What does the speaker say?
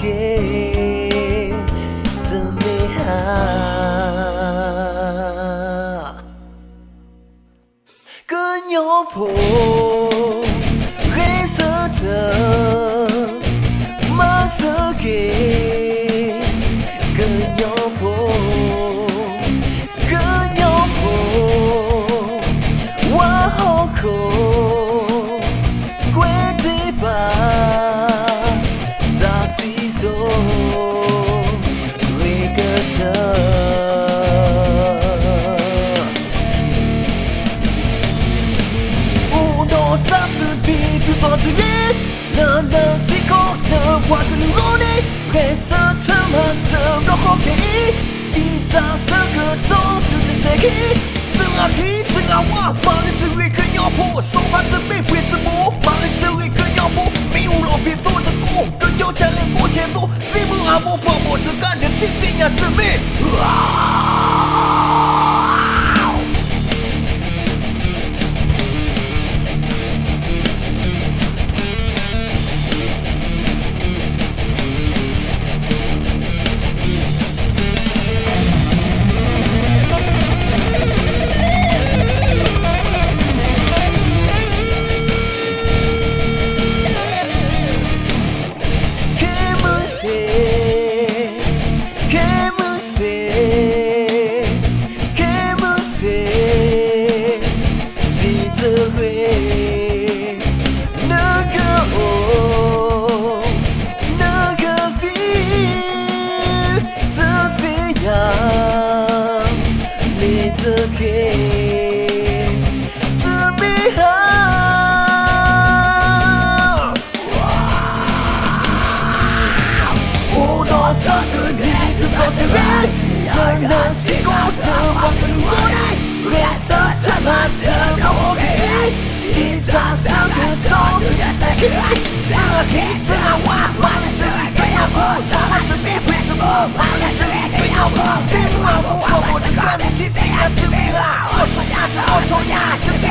给的美好，更有破黑色的马色给，更有破，更有破，往后口归地吧。能提供能画个路呢？黑色他妈的绕口给，一张三个钟就这些给，正啊提正啊挖，马了这位更要破，手把这被鬼子摸，马了这位更要破，迷雾老皮做着过，更叫家练过前奏，飞木阿莫泡沫只干点这这样准备。能提供能画个路呢？黑色他妈的绕口给，一张三个钟就这些给，正啊提正啊挖，马了这里更要破，手把这边鬼子摸，马了这里更要破，飞木阿莫泡沫这个你提定啊这边啊，奥托亚这边。